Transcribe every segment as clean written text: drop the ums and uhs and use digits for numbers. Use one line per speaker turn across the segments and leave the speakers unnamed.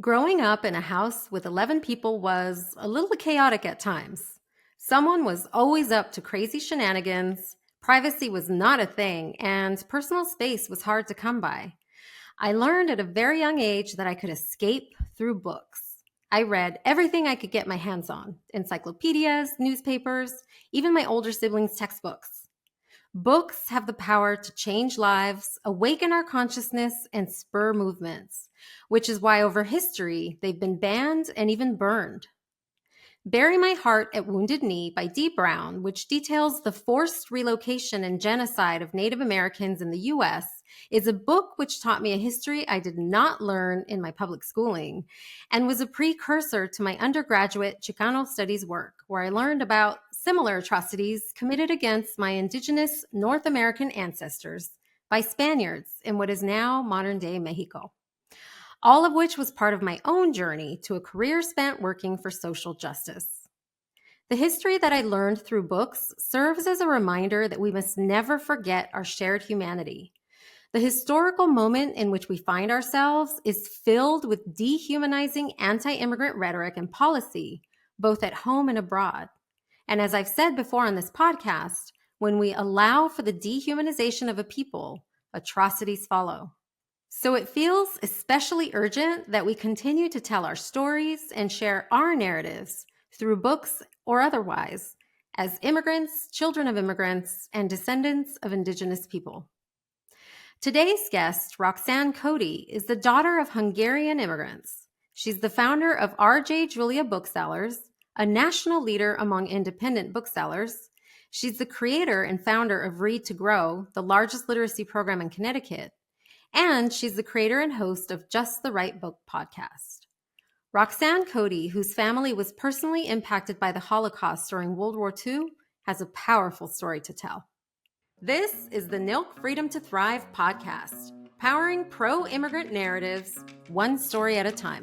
Growing up in a house with 11 people was a little chaotic at times. Someone was always up to crazy shenanigans, privacy was not a thing, and personal space was hard to come by. I learned at a very young age that I could escape through books. I read everything I could get my hands on: encyclopedias, newspapers, even my older siblings' textbooks. Books have the power to change lives, awaken our consciousness, and spur movements, which is why over history they've been banned and even burned. Bury My Heart at Wounded Knee by Dee Brown, which details the forced relocation and genocide of Native Americans in the U.S., is a book which taught me a history I did not learn in my public schooling and was a precursor to my undergraduate Chicano studies work, where I learned about similar atrocities committed against my indigenous North American ancestors by Spaniards in what is now modern-day Mexico. All of which was part of my own journey to a career spent working for social justice. The history that I learned through books serves as a reminder that we must never forget our shared humanity. The historical moment in which we find ourselves is filled with dehumanizing anti-immigrant rhetoric and policy, both at home and abroad. And as I've said before on this podcast, when we allow for the dehumanization of a people, atrocities follow. So it feels especially urgent that we continue to tell our stories and share our narratives through books or otherwise as immigrants, children of immigrants, and descendants of Indigenous people. Today's guest, Roxanne Coady, is the daughter of Hungarian immigrants. She's the founder of R.J. Julia Booksellers, a national leader among independent booksellers. She's the creator and founder of Read to Grow, the largest literacy program in Connecticut. And she's the creator and host of Just the Right Book podcast. Roxanne Coady, whose family was personally impacted by the Holocaust during World War II, has a powerful story to tell. This is the NILC Freedom to Thrive podcast, powering pro-immigrant narratives, one story at a time.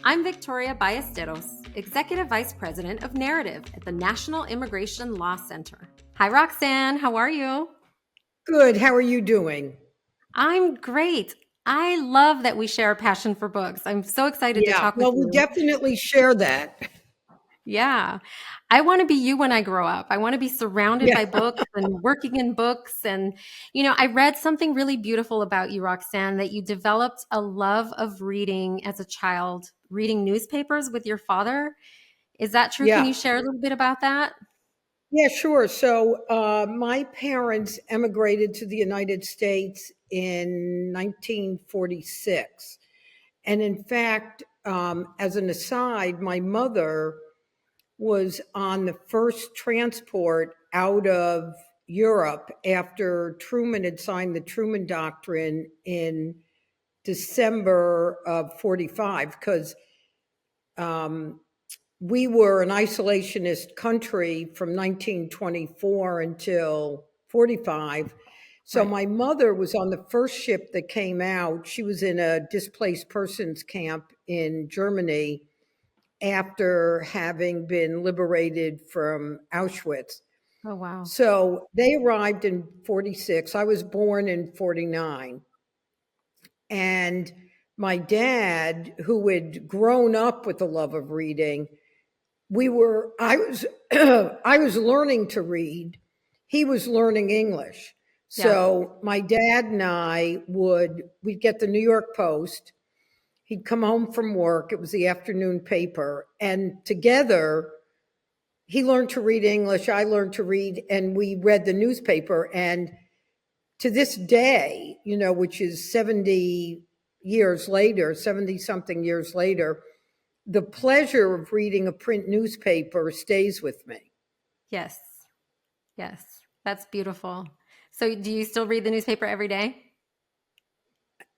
I'm Victoria Ballesteros, Executive Vice President of Narrative at the National Immigration Law Center. Hi, Roxanne. How are you?
Good. How are you doing?
I'm great. I love that we share a passion for books. I'm so excited to talk with you.
Well, we definitely share that.
Yeah. I want to be you when I grow up. I want to be surrounded by books and working in books. And, I read something really beautiful about you, Roxanne, that you developed a love of reading as a child, reading newspapers with your father. Is that true?
Yeah.
Can you share a little bit about that?
Yeah, sure. So my parents emigrated to the United States in 1946. And in fact, as an aside, my mother was on the first transport out of Europe after Truman had signed the Truman Doctrine in December of 45, because we were an isolationist country from 1924 until 45. So
Right.
my mother was on the first ship that came out. She was in a displaced persons camp in Germany after having been liberated from Auschwitz.
Oh, wow.
So they arrived in 46. I was born in 49. And my dad, who had grown up with the love of reading, I was I was learning to read. He was learning English. So my dad and we'd get the New York Post. He'd come home from work. It was the afternoon paper. And together, he learned to read English. I learned to read, and we read the newspaper. And to this day, which is 70 something years later, the pleasure of reading a print newspaper stays with me.
Yes. Yes. That's beautiful. So do you still read the newspaper every day?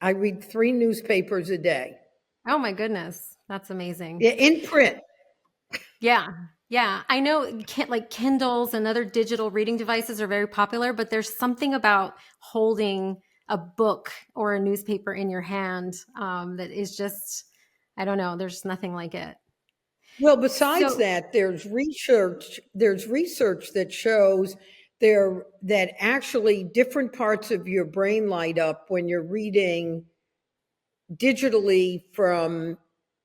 I read 3 newspapers a day.
Oh my goodness. That's amazing.
Yeah, in print.
Yeah. Yeah. I know like Kindles and other digital reading devices are very popular, but there's something about holding a book or a newspaper in your hand that is just, I don't know, there's nothing like it.
Well, besides that, there's research that shows that actually different parts of your brain light up when you're reading digitally from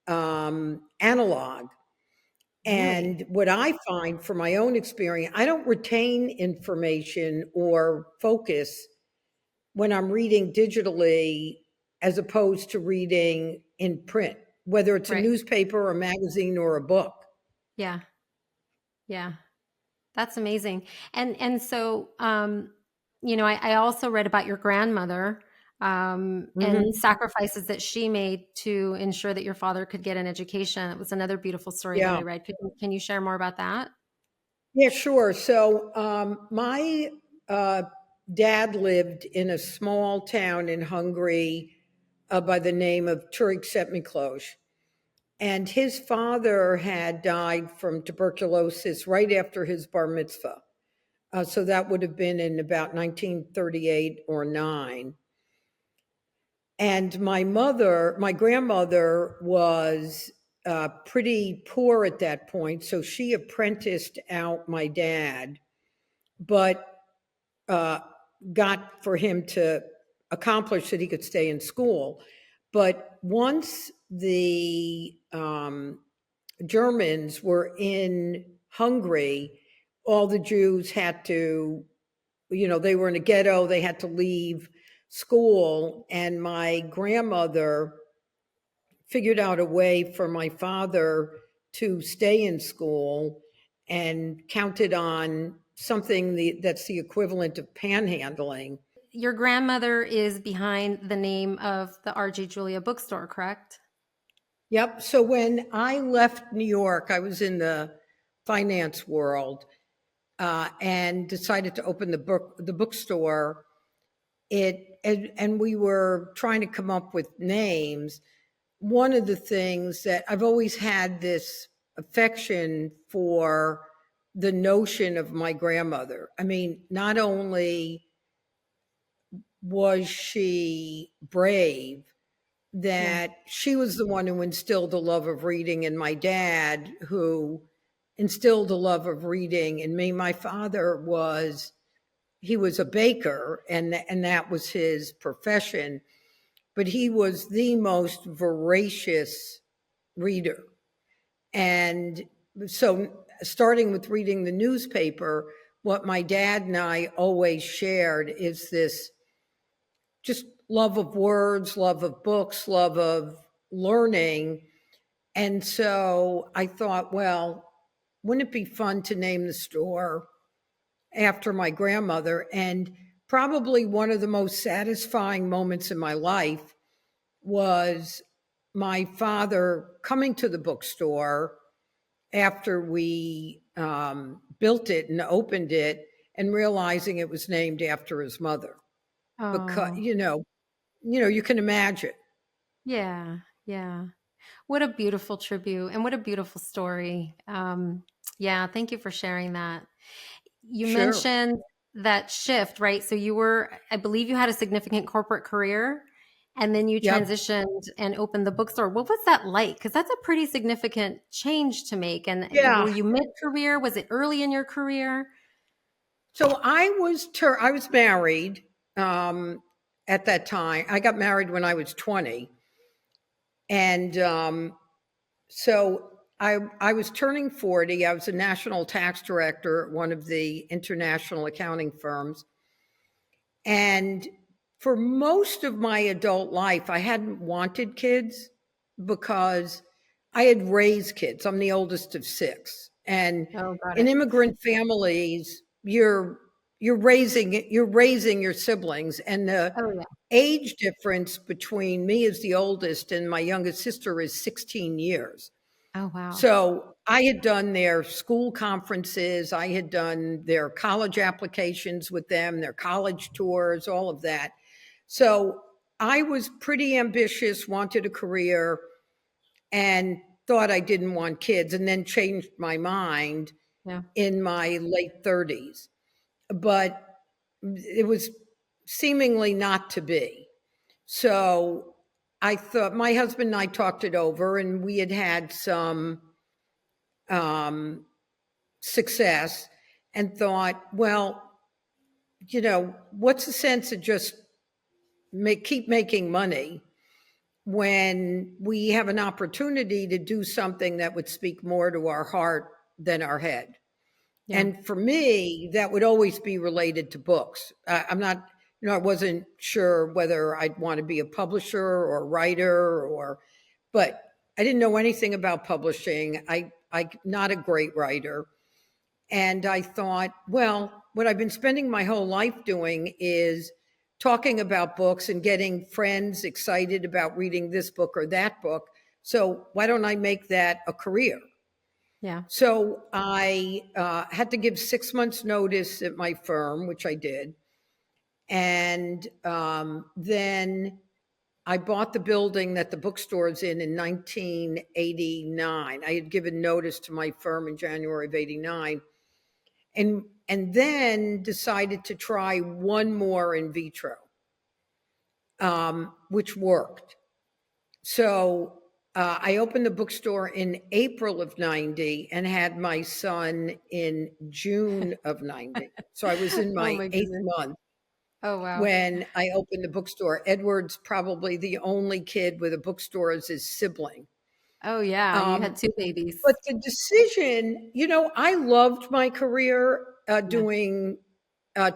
analog.
Really?
And what I find from my own experience, I don't retain information or focus when I'm reading digitally as opposed to reading in print, whether it's a
Right.
newspaper, a magazine, or a book.
Yeah. Yeah. That's amazing. And so, I also read about your grandmother, and
Hmm.
sacrifices that she made to ensure that your father could get an education. It was another beautiful story that
Yeah.
I read. Can you share more about that?
Yeah, sure. So my uh, dad lived in a small town in Hungary by the name of Turek. And his father had died from tuberculosis right after his bar mitzvah. So that would have been in about 1938 or 9. And my grandmother was pretty poor at that point. So she apprenticed out my dad, but uh, got for him to accomplish that he could stay in school. But once the Germans were in Hungary, all the Jews had to, they were in a ghetto, they had to leave school. And my grandmother figured out a way for my father to stay in school and counted on something that's the equivalent of panhandling.
Your grandmother is behind the name of the R.G. Julia bookstore, correct?
Yep. So when I left New York, I was in the finance world and decided to open the bookstore. And we were trying to come up with names. One of the things that I've always had this affection for the notion of my grandmother. I mean, not only was she brave,
Yeah.
that she was the one who instilled a love of reading in my dad, who instilled a love of reading in me. My father he was a baker, and that was his profession, but he was the most voracious reader. And so, starting with reading the newspaper, what my dad and I always shared is this just love of words, love of books, love of learning. And so I thought, well, wouldn't it be fun to name the store after my grandmother? And probably one of the most satisfying moments in my life was my father coming to the bookstore after we built it and opened it and realizing it was named after his mother. Because,
Oh,
you can imagine.
yeah. Yeah. What a beautiful tribute and what a beautiful story. Yeah, thank you for sharing that. You
Sure.
mentioned that shift, right? So I believe you had a significant corporate career and then you
Yep.
transitioned and opened the bookstore. What was that like? Because that's a pretty significant change to make. And
Yeah.
were you mid-career? Was it early in your career?
So I was married at that time. I got married when I was 20. And so I was turning 40. I was a national tax director at one of the international accounting firms. And for most of my adult life, I hadn't wanted kids because I had raised kids. I'm the oldest of 6. And
Oh, got
in
it.
immigrant families, you're raising your siblings, and the
Oh, yeah.
age difference between me as the oldest and my youngest sister is 16 years.
Oh, wow.
So I had done their school conferences, I had done their college applications with them, their college tours, all of that. So I was pretty ambitious, wanted a career, and thought I didn't want kids, and then changed my mind
Yeah.
in my late 30s. But it was seemingly not to be. So I thought, my husband and I talked it over, and we had some um, success, and thought, well, what's the sense of just keep making money when we have an opportunity to do something that would speak more to our heart than our head.
Yeah.
And for me, that would always be related to books. I'm not, I wasn't sure whether I'd want to be a publisher or a writer, but I didn't know anything about publishing. I'm not a great writer. And I thought, well, what I've been spending my whole life doing is talking about books and getting friends excited about reading this book or that book. So why don't I make that a career?
Yeah.
So I had to give 6 months notice at my firm, which I did. And then I bought the building that the bookstore is in 1989. I had given notice to my firm in January of 89. And then decided to try one more in vitro, which worked. So I opened the bookstore in April of 90 and had my son in June of 90. So I was in
Oh
my
my
8th
goodness.
month
Oh, wow.
when I opened the bookstore. Edward's probably the only kid with a bookstore as his sibling.
Oh, yeah. You had two babies.
But the decision, I loved my career doing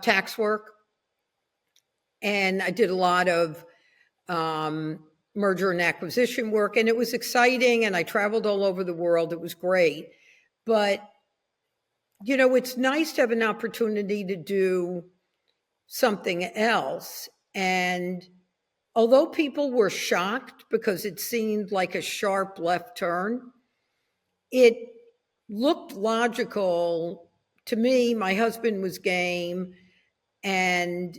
tax work. And I did a lot of merger and acquisition work, and it was exciting. And I traveled all over the world. It was great. But, it's nice to have an opportunity to do something else. And although people were shocked because it seemed like a sharp left turn, it looked logical to me. My husband was game. And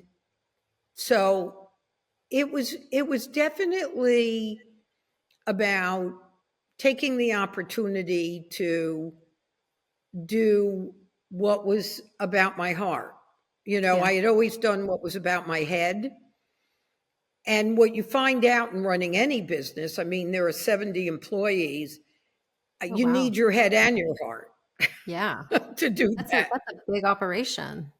so it was definitely about taking the opportunity to do what was about my heart. I had always done what was about my head. And what you find out in running any business, I mean, there are 70 employees.
Oh,
You
wow.
need your head and your heart
Yeah.
to do
That's
that.
a big operation.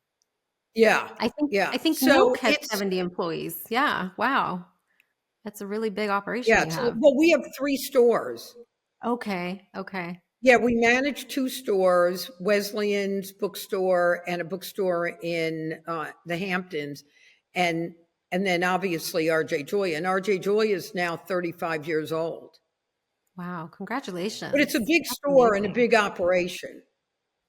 Yeah.
I
Yeah.
think
So
NILC has 70 employees. Yeah. Wow. That's a really big operation you have.
well, we have 3 stores.
Okay. Okay.
Yeah, we manage 2 stores, Wesleyan's bookstore and a bookstore in the Hamptons, and then obviously RJ Joy. And RJ Joy is now 35 years old.
Wow.
But it's
Congratulations.
a big
That's
store and a
amazing.
big operation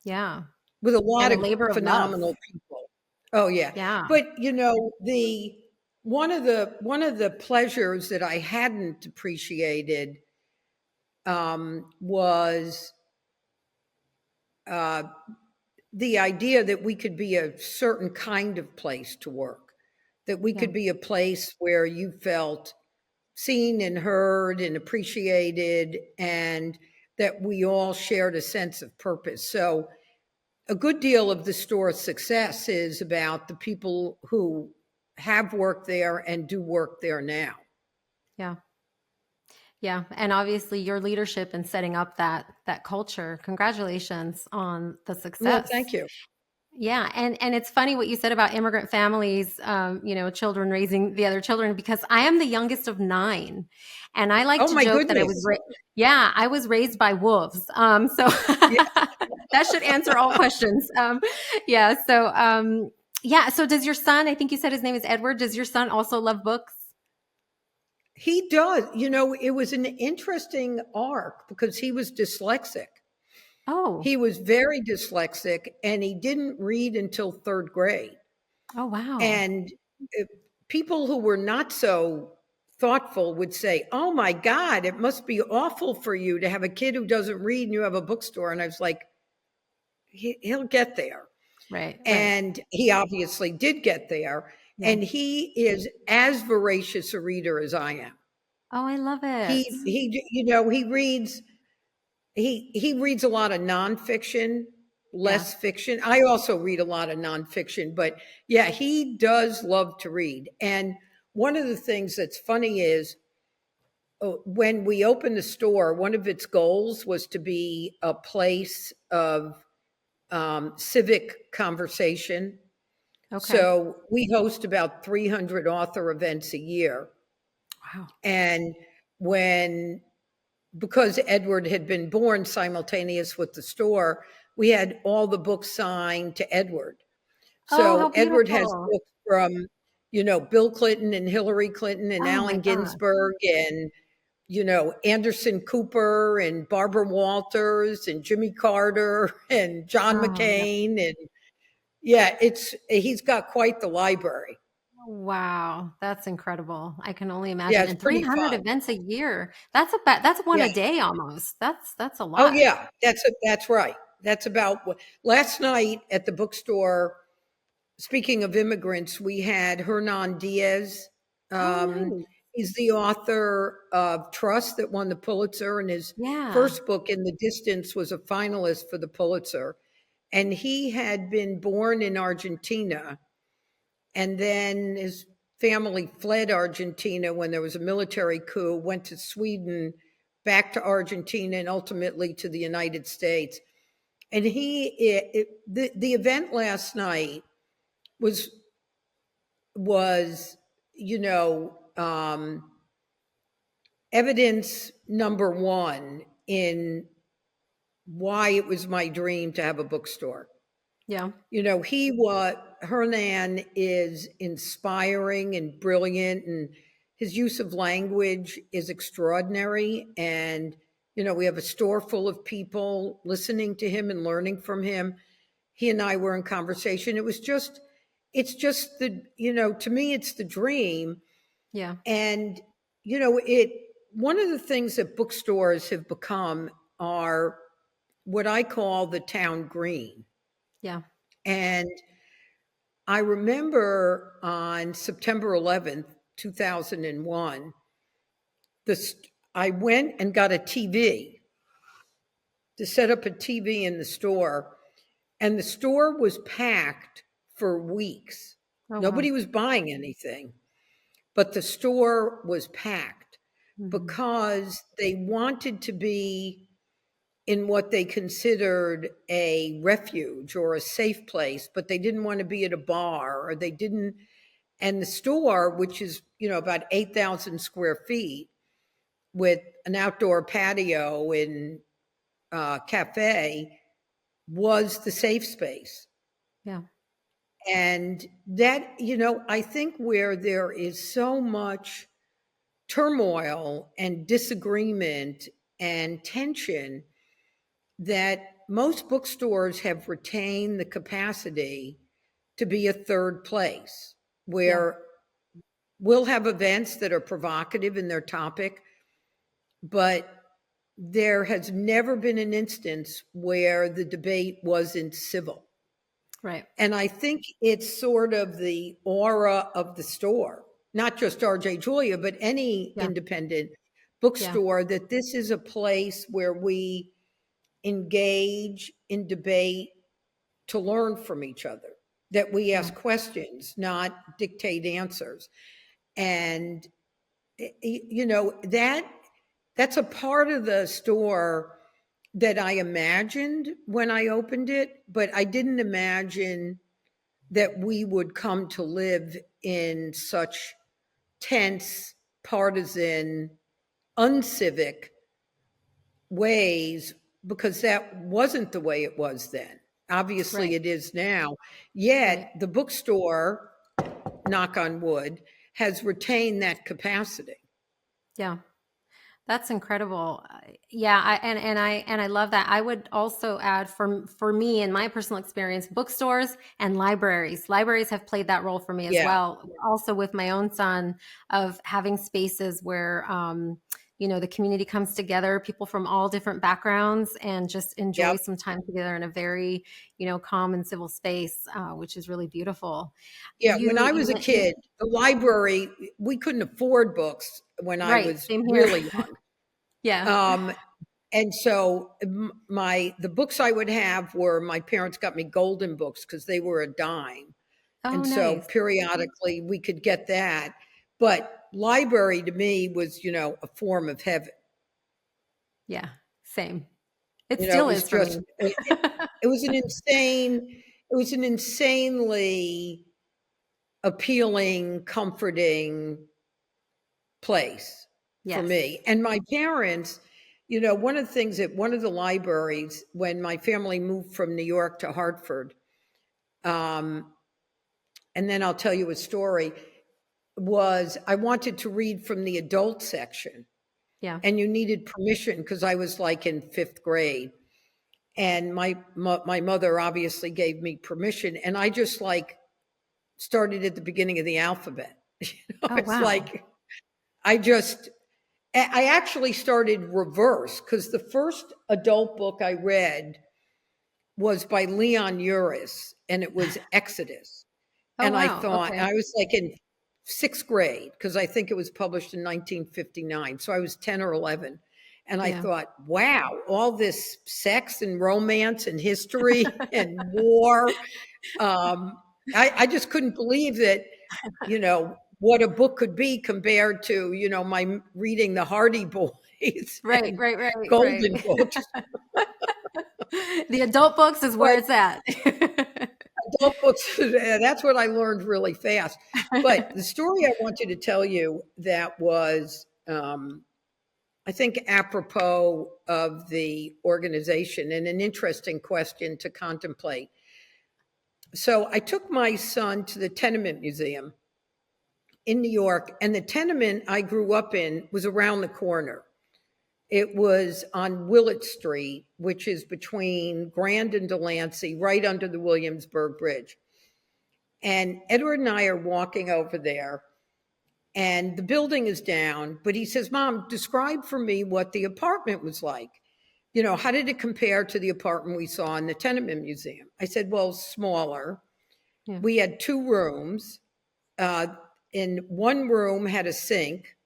Yeah.
with a
And
lot
a
of
labor of love.
phenomenal people. Oh yeah.
Yeah.
But the one of the pleasures that I hadn't appreciated was the idea that we could be a certain kind of place to work, that we
Yeah.
could be a place where you felt seen and heard and appreciated, and that we all shared a sense of purpose. So a good deal of the store's success is about the people who have worked there and do work there now.
Yeah. Yeah. And obviously your leadership in setting up that culture. Congratulations on the
Well,
success.
thank you.
Yeah, and it's funny what you said about immigrant families, children raising the other children, because I am the youngest of 9, and I like
Oh
to
my
joke that
goodness.
I was raised by wolves. So
Yeah.
that should answer all questions. Yeah, so so does your son? I think you said his name is Edward. Does your son also love books?
He does. It was an interesting arc because he was dyslexic.
Oh,
He was very dyslexic and he didn't read until 3rd grade.
oh wow,
And people who were not so thoughtful would say, "Oh my God, it must be awful for you to have a kid who doesn't read and you have a bookstore." And I was like, he'll get there.
right, right,
And he obviously did get there.
yeah.
And he is as voracious a reader as I am.
Oh, I love it.
He reads. He reads a lot of nonfiction,
Yeah,
less fiction. I also read a lot of nonfiction, but yeah, he does love to read. And one of the things that's funny is when we opened the store, one of its goals was to be a place of civic conversation.
okay,
So we host about 300 author events a year.
wow,
And when, because Edward had been born simultaneous with the store, we had all the books signed to Edward.
Oh, how
So Edward has
beautiful.
books from, Bill Clinton and Hillary Clinton and
Oh my
Allen
gosh.
Ginsberg and, Anderson Cooper and Barbara Walters and Jimmy Carter and John
Oh, yeah.
McCain. And yeah, he's got quite the library.
Wow, that's incredible. I can only
Yeah,
imagine.
it's
And
pretty
300
fun.
events a year. That's one
Yeah.
a day almost. That's a
Oh
lot.
yeah, that's right. That's about what last night at the bookstore. Speaking of immigrants, we had Hernan Diaz.
Oh,
Um,
nice.
he's the author of Trust that won the Pulitzer, and his
Yeah.
first book, In the Distance, was a finalist for the Pulitzer. And he had been born in Argentina, and then his family fled Argentina when there was a military coup, went to Sweden, back to Argentina, and ultimately to the United States. And the event last night was was you know evidence number one in why it was my dream to have a bookstore.
Yeah.
Hernan is inspiring and brilliant, and his use of language is extraordinary. And, we have a store full of people listening to him and learning from him. He and I were in conversation. It's just to me, it's the dream.
Yeah.
And, one of the things that bookstores have become are what I call the town green.
Yeah.
And I remember on September 11th, 2001, I went and got a TV to set up a TV in the store, and the store was packed for weeks.
Oh, wow.
Nobody was buying anything, but the store was packed
Mhm.
because they wanted to be in what they considered a refuge or a safe place, but they didn't want to be at a bar, or they didn't. And the store, which is, about 8,000 square feet with an outdoor patio and cafe, was the safe space.
Yeah.
And that, I think where there is so much turmoil and disagreement and tension, that most bookstores have retained the capacity to be a third place
Yeah.
where we'll have events that are provocative in their topic, but there has never been an instance where the debate wasn't civil.
Right.
And I think it's sort of the aura of the store, not just RJ Julia, but any
Yeah.
independent
Yeah.
bookstore, that this is a place where we engage in debate to learn from each other, that we
Yeah.
ask questions, not dictate answers. And that's a part of the store that I imagined when I opened it, but I didn't imagine that we would come to live in such tense, partisan, uncivic ways, because that wasn't the way it was then. Obviously,
Right.
it is now.
Right.
Yet the bookstore, knock on wood, has retained that capacity.
Yeah. That's incredible. Yeah, I love that. I would also add for me in my personal experience, bookstores and libraries. Libraries have played that role for me as
Yeah.
well. Also with my own son, of having spaces where the community comes together, people from all different backgrounds, and just enjoy
Yep.
some time together in a very calm and civil space, which is really beautiful.
Yeah. When I was a
You
kid, the library, we couldn't afford books when I
right,
was
same here.
really young.
Yeah.
Um, and so the books I would have were, my parents got me golden books because they were a dime.
Oh,
And so
nice.
periodically we could get that. But library to me was, a form of heaven.
Yeah, same. It
It
still
was
is for
just,
me.
it was an insanely appealing, comforting place. for
Yes.
me. And my parents, one of the things at one of the libraries when my family moved from New York to Hartford, um, and then I'll tell you a story, was I wanted to read from the adult section.
Yeah.
And you needed permission because I was like in fifth grade. And my mother obviously gave me permission. And I just like started at the beginning of the alphabet.
Oh,
It's
wow.
like, I actually started reverse because the first adult book I read was by Leon Uris and it was Exodus.
Oh,
And I
wow.
thought,
Okay.
I was like in sixth grade because I think it was published in 1959. So I was 10 or 11. And I
Yeah.
thought, wow, all this sex and romance and history and war. I just couldn't believe that, what a book could be compared to, my reading the Hardy Boys
Right,
and
right, right, right.
Golden Books.
The adult books is where
But
it's at.
adult books, that's what I learned really fast. But the story I wanted to tell you that was, I think, apropos of the organization and an interesting question to contemplate. So I took my son to the Tenement Museum in New York, and the tenement I grew up in was around the corner. It was on Willett Street, which is between Grand and Delancey, right under the Williamsburg Bridge. And Edward and I are walking over there, and the building is down. But he says, Mom, describe for me what the apartment was like. How did it compare to the apartment we saw in the Tenement Museum? I said, well, smaller.
Yeah.
We had 2 rooms. In one room had a sink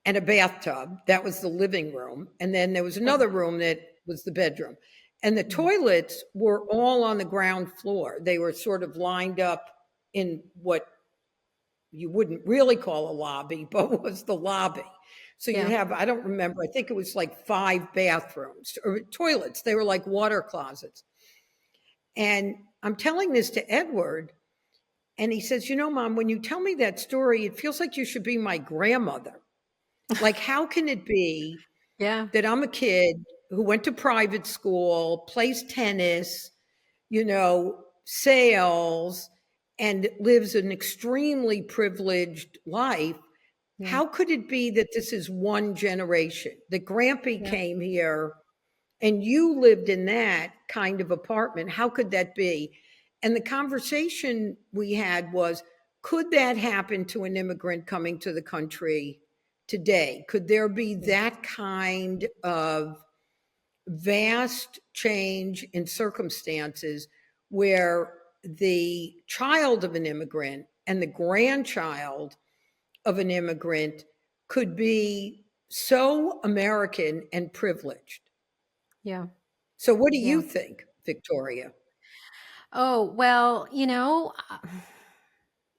and a bathtub. That was the living room. And then there was another room that was the bedroom. And the toilets were all on the ground floor. They were sort of lined up in what you wouldn't really call a lobby, but was the lobby. So you'd
Yeah.
have, I don't remember, I think it was like 5 bathrooms or toilets. They were like water closets. And I'm telling this to Edward, and he says, Mom, when you tell me that story, it feels like you should be my grandmother. Like, how can it be
Yeah.
that I'm a kid who went to private school, plays tennis, sails, and lives an extremely privileged life?
Yeah.
How could it be that this is one generation? That Grampy
Yeah.
came here and you lived in that kind of apartment? How could that be? And the conversation we had was, could that happen to an immigrant coming to the country today? Could there be that kind of vast change in circumstances where the child of an immigrant and the grandchild of an immigrant could be so American and privileged?
Yeah.
So what do
Yeah.
you think, Victoria?
Oh, well,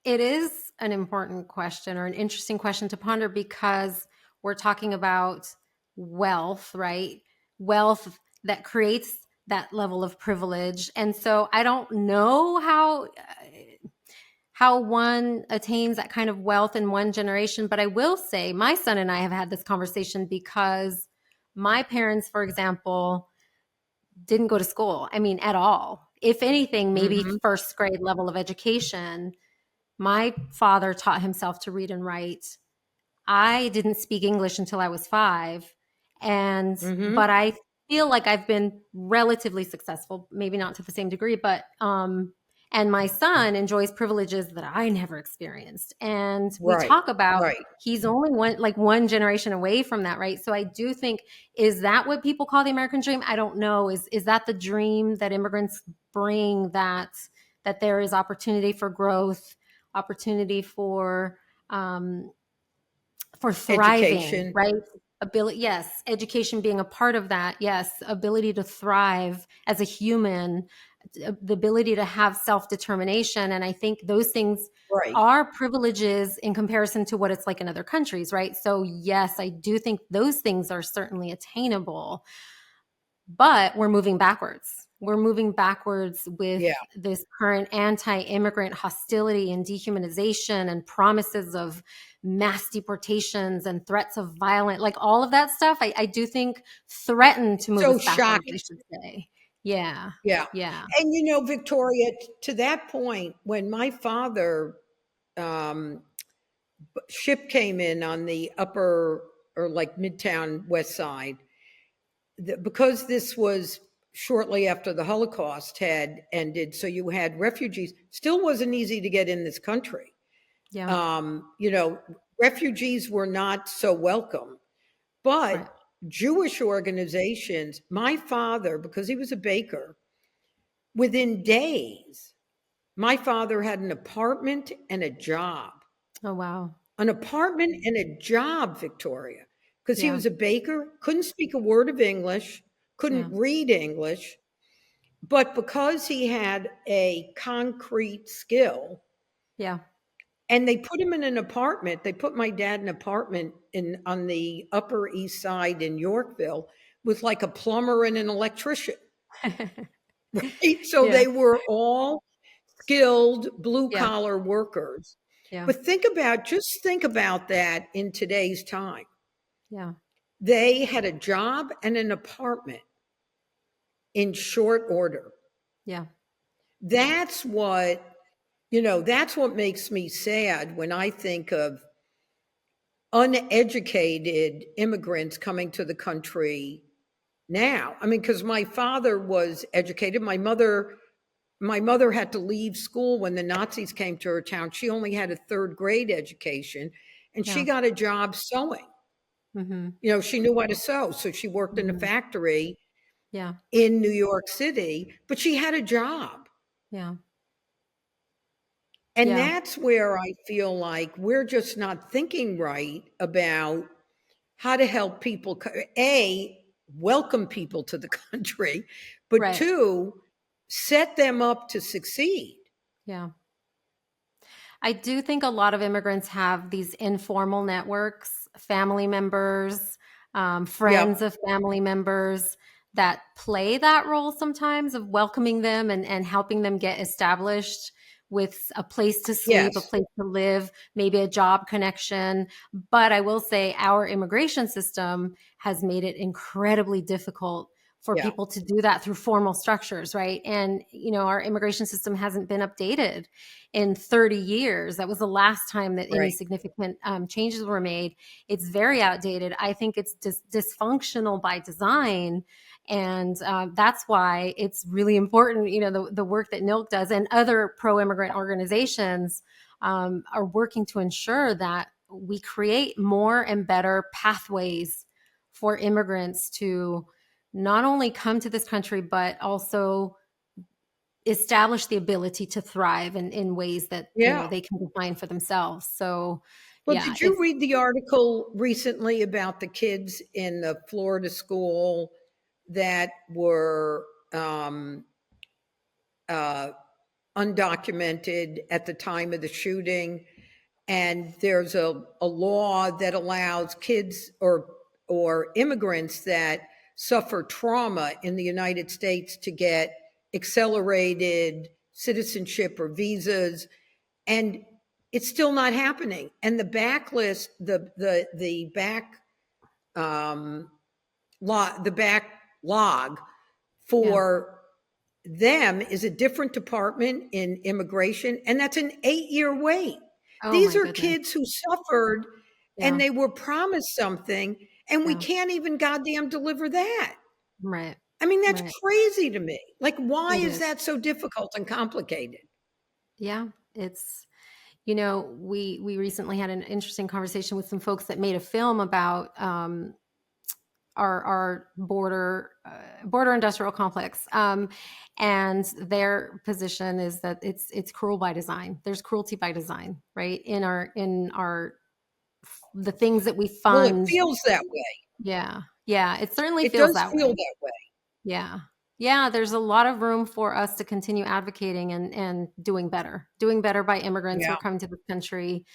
it is an important question or an interesting question to ponder because we're talking about wealth, right? Wealth that creates that level of privilege. And so I don't know how one attains that kind of wealth in one generation, but I will say my son and I have had this conversation because my parents, for example, didn't go to school. I mean, at all. If anything, maybe
Mhm.
first grade level of education. My father taught himself to read and write. I didn't speak English until I was 5. But
Mhm.
I feel like I've been relatively successful, maybe not to the same degree, but and my son enjoys privileges that I never experienced. And we
Right.
talk about
Right.
he's only one generation away from that, right? So I do think, is that what people call the American dream? I don't know. Is that the dream that immigrants bring, that there is opportunity for growth, opportunity for thriving,
Education.
right? Ability, yes, education being a part of that. Yes, ability to thrive as a human, the ability to have self-determination. And I think those things
Right.
are privileges in comparison to what it's like in other countries, right? So yes, I do think those things are certainly attainable, but we're moving backwards, we're moving backwards with
Yeah.
this current anti-immigrant hostility and dehumanization and promises of mass deportations and threats of violence, like all of that stuff, I do think threaten to move
So
us backwards, I
shocking.
should say. Yeah.
Yeah.
Yeah.
And Victoria, to that point, when my father um, ship came in on the upper or like Midtown West Side, because this was shortly after the Holocaust had ended, so you had refugees. Still wasn't easy to get in this country.
Yeah.
You know, refugees were not so welcome, but
Right.
Jewish organizations, my father, because he was a baker, within days, my father had an apartment and a job.
Oh, wow.
An apartment and a job, Victoria, because he
Yeah.
was a baker, couldn't speak a word of English, couldn't
Yeah.
read English, but because he had a concrete skill,
Yeah.
and they put him in an apartment. They put my dad in an apartment in on the Upper East Side in Yorkville with like a plumber and an electrician, right? So
Yeah.
they were all skilled blue
Yeah.
collar workers.
Yeah.
But just think about that in today's time.
Yeah.
They had a job and an apartment in short order.
Yeah.
That's what, that's what makes me sad when I think of uneducated immigrants coming to the country now. I mean, because my father was educated. My mother had to leave school when the Nazis came to her town. She only had a third grade education, and she
Yeah.
got a job sewing.
Mm-hmm.
She knew how to sew, so she worked in a
Mm-hmm.
factory
Yeah.
in New York City, but she had a job.
Yeah.
And
Yeah.
that's where I feel like we're just not thinking right about how to help people, A, welcome people to the country, but
Right.
two, set them up to succeed.
Yeah. I do think a lot of immigrants have these informal networks, family members, friends
Yep.
of family members that play that role sometimes of welcoming them and helping them get established with a place to sleep, a
Yes.
place to live, maybe a job connection. But I will say our immigration system has made it incredibly difficult for
Yeah.
people to do that through formal structures, right? And, our immigration system hasn't been updated in 30 years. That was the last time that any
Right.
significant changes were made. It's very outdated. I think it's dysfunctional by design. And that's why it's really important, the work that NILC does and other pro-immigrant organizations are working to ensure that we create more and better pathways for immigrants to not only come to this country, but also establish the ability to thrive in ways that
Yeah.
they can define for themselves. So
Well,
yeah,
did you
it's
read the article recently about the kids in the Florida school that were uh, undocumented at the time of the shooting? And there's a law that allows kids or immigrants that suffer trauma in the United States to get accelerated citizenship or visas, and it's still not happening. And the backlist, the back the backlog
yeah.
for them is a different department in immigration, and that's an 8-year wait.
Oh
These
my
are
goodness.
kids who suffered and
Yeah.
they were promised something, and we
Yeah.
can't even goddamn deliver that.
Right.
I mean, that's
Right.
crazy to me. Like, why
It
is
is.
that so difficult and complicated?
Yeah. It's we recently had an interesting conversation with some folks that made a film about our border industrial complex, and their position is that it's cruel by design. There's cruelty by design, right? In our the things that we
Well, it
fund.
feels that way.
Yeah. Yeah, it certainly
It
feels
does
that
feel
way.
that way.
Yeah. Yeah, there's a lot of room for us to continue advocating and doing better by immigrants who
Yeah.
are coming to this country.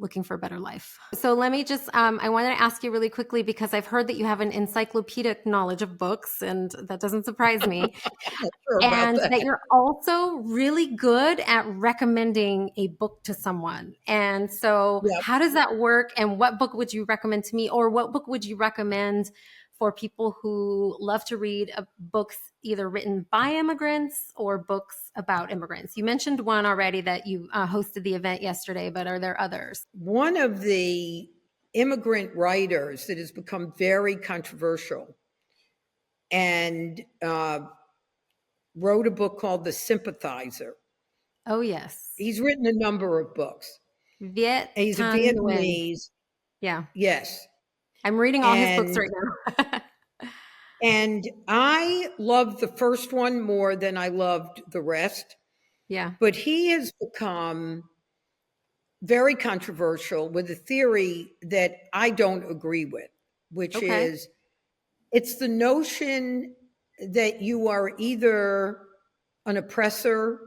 looking for a better life. So let me just, I wanted to ask you really quickly, because I've heard that you have an encyclopedic knowledge of books, and that doesn't surprise me.
I'm not sure about
And that
that.
you're also really good at recommending a book to someone. And so,
Yeah.
how does that work? And what book would you recommend to me? Or what book would you recommend for people who love to read books either written by immigrants or books about immigrants? You mentioned one already, that you hosted the event yesterday, but are there others?
One of the immigrant writers that has become very controversial and wrote a book called The Sympathizer.
Oh, yes.
He's written a number of books.
Viet
He's a
Thanh Nguyen.
Vietnamese,
Yeah.
yes.
I'm reading all his books
And
right now.
and I loved the first one more than I loved the rest.
Yeah.
But he has become very controversial with a theory that I don't agree with, which
Okay.
is it's the notion that you are either an oppressor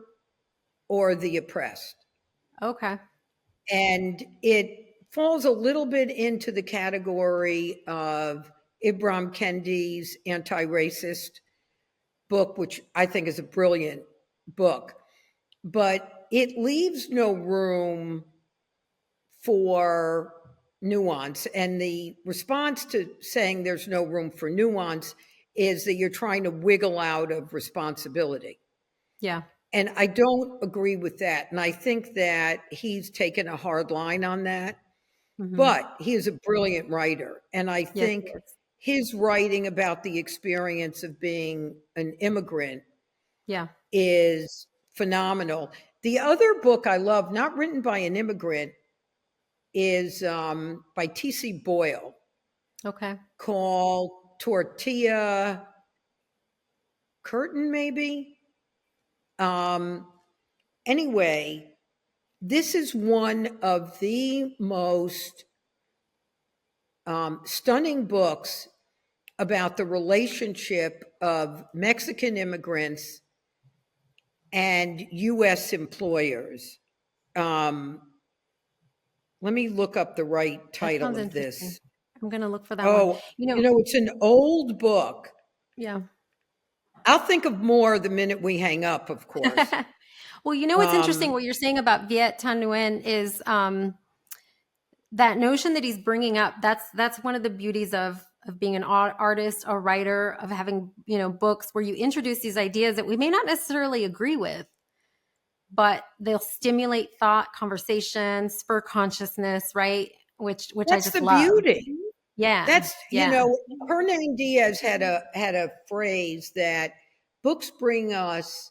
or the oppressed.
Okay.
And it falls a little bit into the category of Ibram Kendi's anti-racist book, which I think is a brilliant book. But it leaves no room for nuance. And the response to saying there's no room for nuance is that you're trying to wiggle out of responsibility.
Yeah.
And I don't agree with that. And I think that he's taken a hard line on that.
Hmm.
But he is a brilliant writer. And I
Yes,
think
it is.
his writing about the experience of being an immigrant
Yeah.
is phenomenal. The other book I love, not written by an immigrant, is by T.C. Boyle,
Okay.
called Tortilla Curtain, maybe. Um, anyway, this is one of the most stunning books about the relationship of Mexican immigrants and U.S. employers. Um, let me look up the right
That
title
sounds
of
interesting.
this.
I'm going to look for that one.
Oh,
You know,
it's an old book.
yeah.
I'll think of more the minute we hang up, of course.
Well, you know what's interesting?
Um,
What you're saying about Viet Thanh Nguyen is that notion that he's bringing up. That's one of the beauties of being an artist, a writer, of having, books where you introduce these ideas that we may not necessarily agree with, but they'll stimulate thought, conversation, spur consciousness, right? Which I
that's
just
the
love.
beauty.
Yeah.
That's,
Yeah.
Hernan Diaz had a phrase that books bring us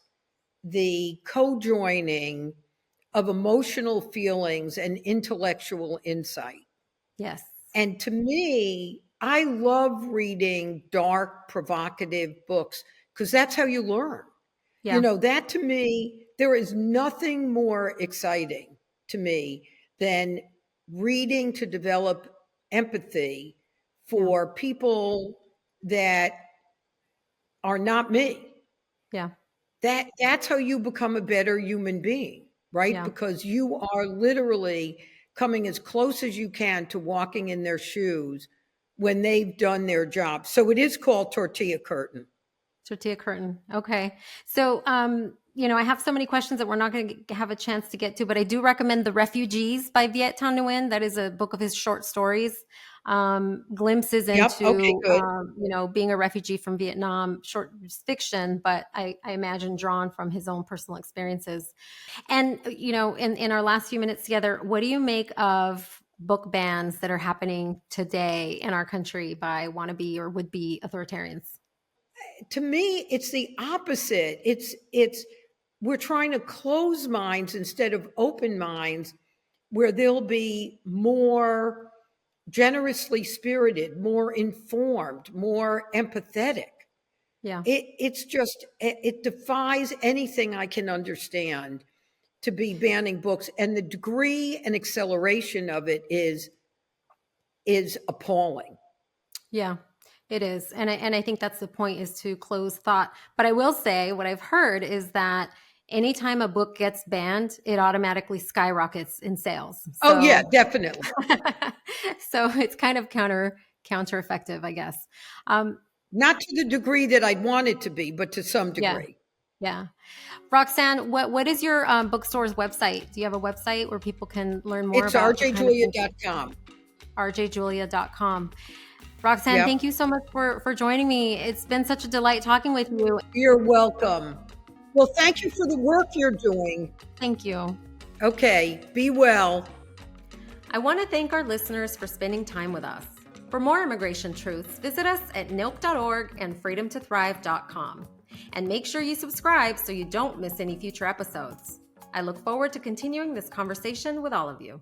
the co-joining of emotional feelings and intellectual insight.
Yes.
And to me, I love reading dark, provocative books because that's how you learn.
Yeah.
That to me, there is nothing more exciting to me than reading to develop empathy
Yeah.
for people that are not me.
Yeah.
That's how you become a better human being, right?
Yeah.
Because you are literally coming as close as you can to walking in their shoes when they've done their job. So it is called Tortilla Curtain.
Tortilla Curtain. Okay. So, I have so many questions that we're not going to have a chance to get to, but I do recommend The Refugees by Viet Thanh Nguyen. That is a book of his short stories, glimpses
Yep. Okay,
into,
good.
being a refugee from Vietnam, short fiction, but I imagine drawn from his own personal experiences. And, in our last few minutes together, what do you make of book bans that are happening today in our country by wannabe or would-be authoritarians?
To me, it's the opposite. It's we're trying to close minds instead of open minds where they'll be more generously spirited, more informed, more empathetic.
Yeah.
It defies anything I can understand to be banning books, and the degree and acceleration of it is appalling.
Yeah, it is. And I think that's the point, is to close thought. But I will say what I've heard is that anytime a book gets banned, it automatically skyrockets in sales.
Oh yeah, definitely.
So it's kind of counter effective, I guess.
Not to the degree that I'd want it to be, but to some
Yeah.
degree.
Yeah. Roxanne, what is your bookstore's website? Do you have a website where people can learn more
It's
about the kind of things?
rjjulia.com.
rjjulia.com. Roxanne,
Yep.
thank you so much for joining me. It's been such a delight talking with you.
You're welcome. Well, thank you for the work you're doing.
Thank you.
Okay, be well.
I want to thank our listeners for spending time with us. For more immigration truths, visit us at nilc.org and freedomtothrive.com. And make sure you subscribe so you don't miss any future episodes. I look forward to continuing this conversation with all of you.